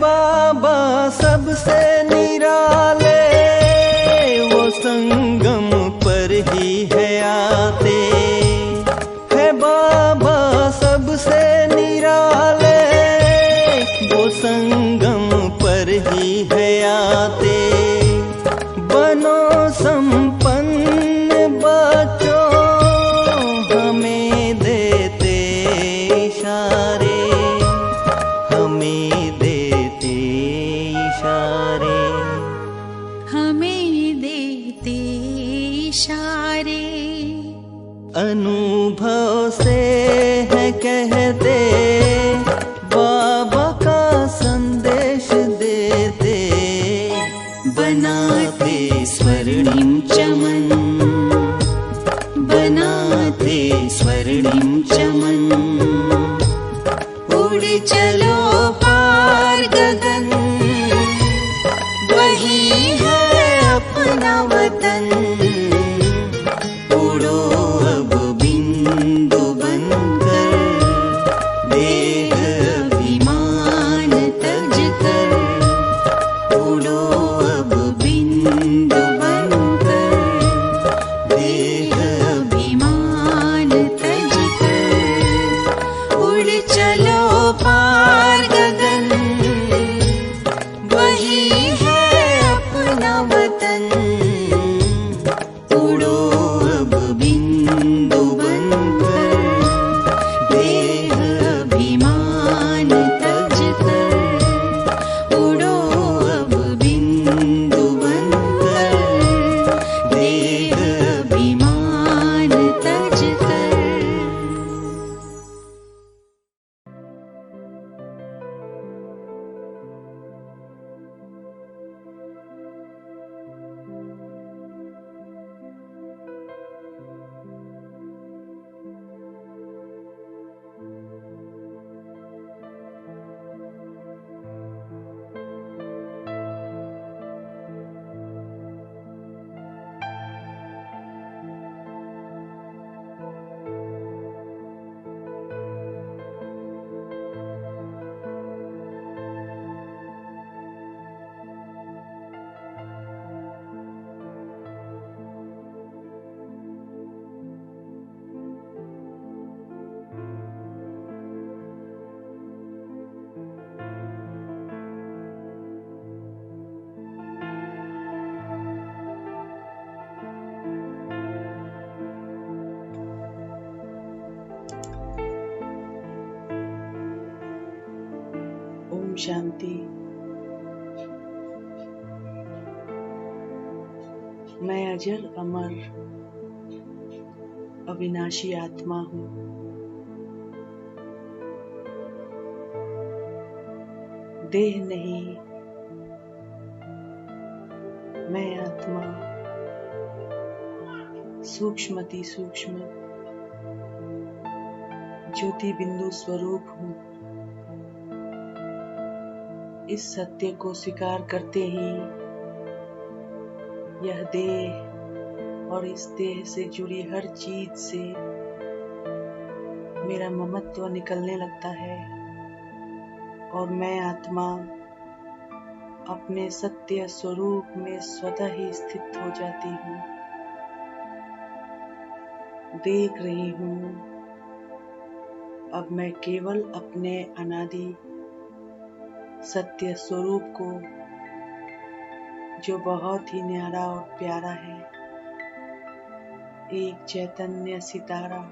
बाबा सबसे निराले, वो संगम पर ही है आते। है बाबा सबसे निराले, वो संगम पर ही है आते। बनो संपन्न बच्चों, हमें देते इशारे, हमें देते इशारे, हमें देते इशारे। अनुभव से है कहते, बाबा का संदेश देते। बनाते स्वर्णिम चमन, बनाते स्वर्णिम चमन। उड़ चलो पार गगन, वही है अपना वतन। उड़ो अब बिंदु बनकर, देह अभिमान तज कर। उड़ो अब बिंदु बनकर, देह अभिमान तज कर। उड़ चलो पार गगन, वही है अपना वतन। उड़ो अब बिंदु बनकर, देह अभिमान तज कर। उड़ो अब बिंदु बनकर, देह अभिमान तज कर। ओम शांति। मैं अजर अमर अविनाशी आत्मा हूँ। देह नहीं, मैं आत्मा सूक्ष्मति सूक्ष्म ज्योति बिंदु स्वरूप हूँ। इस सत्य को स्वीकार करते ही यह देह और इस देह से जुड़ी हर चीज से मेरा ममत्व निकलने लगता है और मैं आत्मा अपने सत्य स्वरूप में स्वतः ही स्थित हो जाती हूँ। देख रही हूँ अब मैं केवल अपने अनादि सत्य स्वरूप को, जो बहुत ही न्यारा और प्यारा है, एक चैतन्य सितारा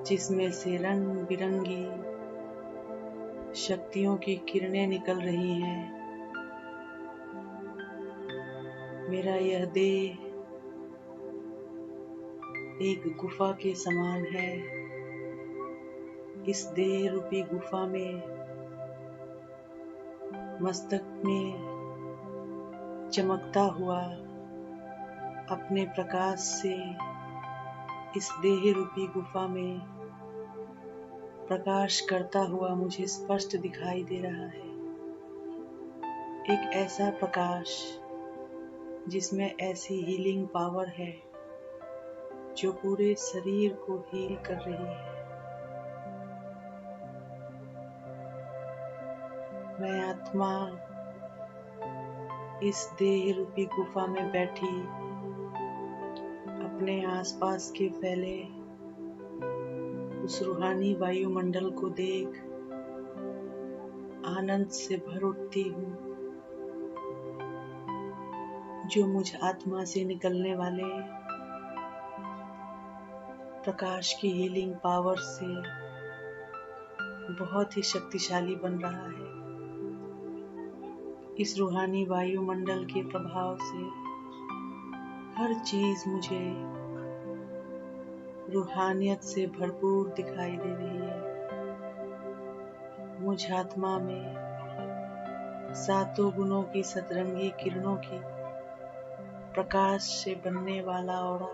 जिसमें से रंग बिरंगी शक्तियों की किरणें निकल रही हैं। मेरा यह देह एक गुफा के समान है। इस देह रूपी गुफा में मस्तक में चमकता हुआ अपने प्रकाश से इस देह रूपी गुफा में प्रकाश करता हुआ मुझे स्पष्ट दिखाई दे रहा है। एक ऐसा प्रकाश जिसमें ऐसी हीलिंग पावर है जो पूरे शरीर को हील कर रही है। मैं आत्मा इस देह रूपी गुफा में बैठी अपने आसपास के फैले उस रूहानी वायुमंडल को देख आनंद से भर उठती हूँ, जो मुझ आत्मा से निकलने वाले प्रकाश की हीलिंग पावर से बहुत ही शक्तिशाली बन रहा है। इस रूहानी वायुमंडल के प्रभाव से हर चीज मुझे रूहानियत से भरपूर दिखाई दे रही है। मुझ आत्मा में सातों गुणों की सतरंगी किरणों की प्रकाश से बनने वाला औरा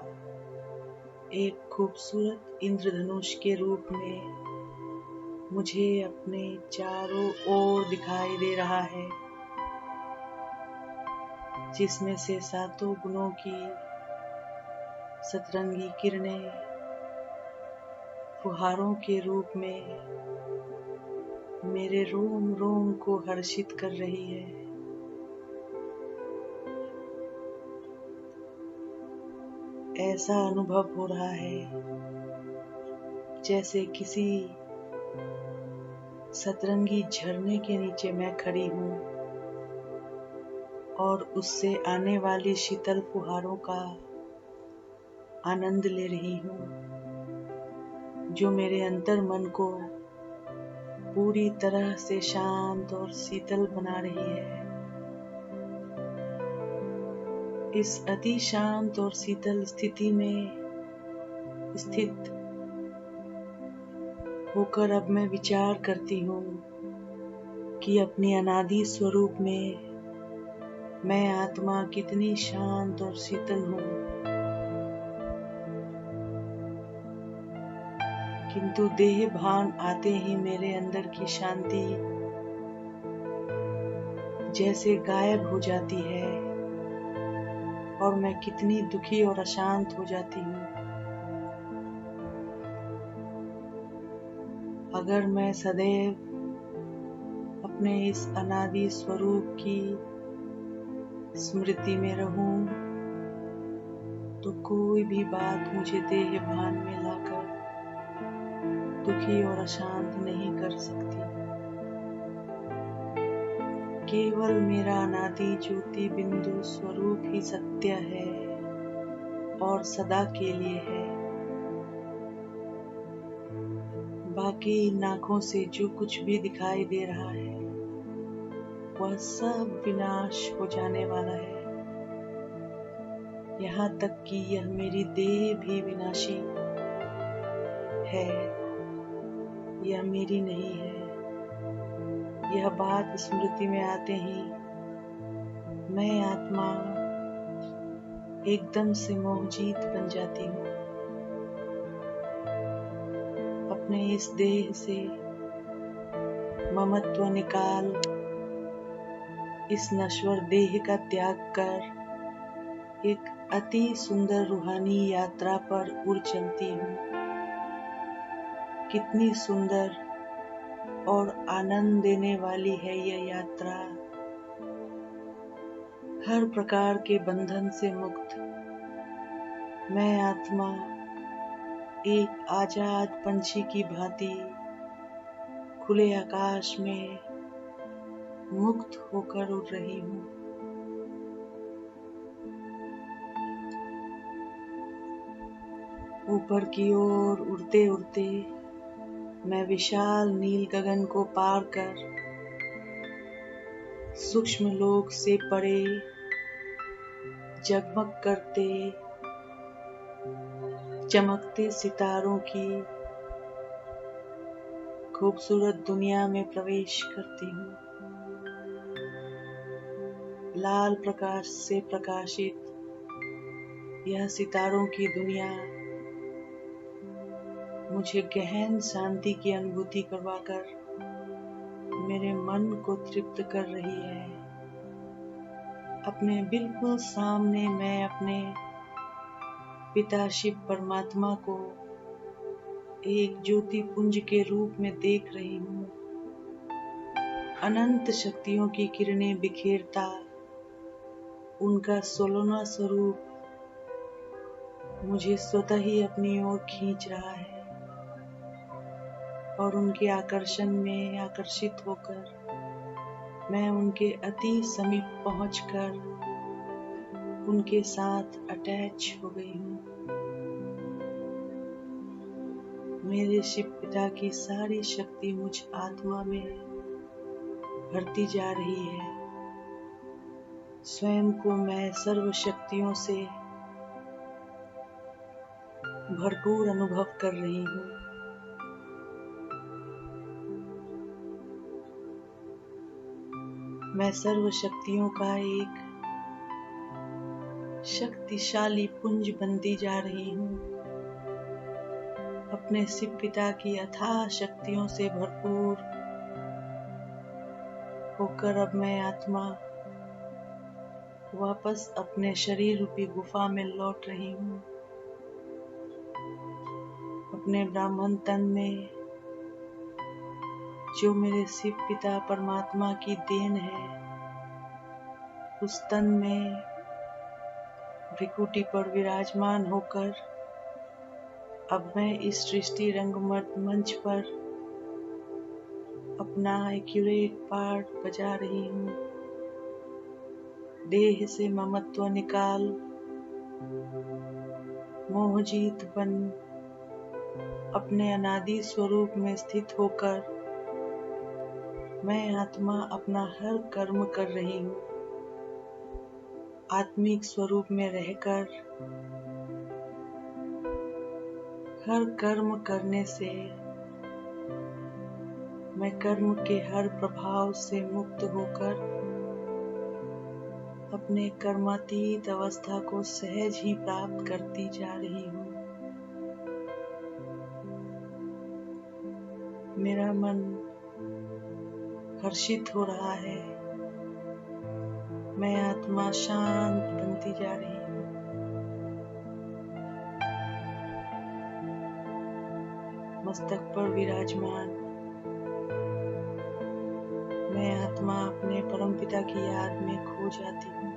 एक खूबसूरत इंद्रधनुष के रूप में मुझे अपने चारों ओर दिखाई दे रहा है, जिसमें से सातों गुणों की सतरंगी किरणें फुहारों के रूप में मेरे रोम रोम को हर्षित कर रही है। ऐसा अनुभव हो रहा है जैसे किसी सतरंगी झरने के नीचे मैं खड़ी हूँ और उससे आने वाली शीतल फुहारों का आनंद ले रही हूँ, जो मेरे अंतर मन को पूरी तरह से शांत और शीतल बना रही है। इस अति शांत और शीतल स्थिति में स्थित होकर अब मैं विचार करती हूँ कि अपनी अनादि स्वरूप में मैं आत्मा कितनी शांत और शीतल हूँ, किंतु देह भान आते ही मेरे अंदर की शांति जैसे गायब हो जाती है और मैं कितनी दुखी और अशांत हो जाती हूँ। अगर मैं सदैव अपने इस अनादि स्वरूप की स्मृति में रहूं, तो कोई भी बात मुझे देह भान में लाकर दुखी और अशांत नहीं कर सकती। केवल मेरा अनादि ज्योति बिंदु स्वरूप ही सत्य है और सदा के लिए है। बाकी इन आँखों से जो कुछ भी दिखाई दे रहा है वह सब विनाश हो जाने वाला है। यहाँ तक कि यह मेरी देह भी विनाशी है, यह मेरी नहीं है। यह बात स्मृति में आते ही मैं आत्मा एकदम से मोहजीत बन जाती हूँ। अपने इस देह से ममत्व निकाल इस नश्वर देह का त्याग कर एक अति सुंदर रूहानी यात्रा पर उड़ चलती हूँ। कितनी सुंदर और आनंद देने वाली है यह यात्रा। हर प्रकार के बंधन से मुक्त मैं आत्मा एक आजाद पंछी की भांति खुले आकाश में मुक्त होकर उड़ रही हूँ। ऊपर की ओर उड़ते उड़ते मैं विशाल नील गगन को पार कर सूक्ष्म लोक से परे जगमग करते चमकते सितारों की खूबसूरत दुनिया में प्रवेश करती हूँ। लाल प्रकाश से प्रकाशित यह सितारों की दुनिया मुझे गहन शांति की अनुभूति करवाकर मेरे मन को तृप्त कर रही है। अपने बिल्कुल सामने मैं अपने पिता शिव परमात्मा को एक ज्योति पुंज के रूप में देख रही हूँ। अनंत शक्तियों की किरणें बिखेरता उनका 16वां स्वरूप मुझे स्वतः ही अपनी ओर खींच रहा है और उनके आकर्षण में आकर्षित होकर मैं उनके अति समीप पहुंचकर उनके साथ अटैच हो गई हूँ। मेरे शिव पिता की सारी शक्ति मुझ आत्मा में भरती जा रही है। स्वयं को मैं सर्व शक्तियों से भरपूर अनुभव कर रही हूँ। मैं सर्व शक्तियों का एक शक्तिशाली पुंज बनती जा रही हूँ। अपने शिव पिता की अथाह शक्तियों से भरपूर होकर अब मैं आत्मा वापस अपने शरीर रूपी गुफा में लौट रही हूँ। अपने ब्राह्मण तन में जो मेरे शिव पिता परमात्मा की देन है, उस तन में भृकुटी पर विराजमान होकर अब मैं इस सृष्टि रंगमंच पर अपना एक्यूरेट पार्ट बजा रही हूँ। देह से ममत्व निकाल मोहजीत बन अपने अनादि स्वरूप में स्थित होकर मैं आत्मा अपना हर कर्म कर रही हूँ। आत्मिक स्वरूप में रहकर हर कर्म करने से मैं कर्म के हर प्रभाव से मुक्त होकर अपने कर्मातीत अवस्था को सहज ही प्राप्त करती जा रही हूँ। मेरा मन हर्षित हो रहा है। मैं आत्मा शांत बनती जा रही हूँ। मस्तक पर विराजमान मैं आत्मा अपने परमपिता की याद में खो जाती हूँ।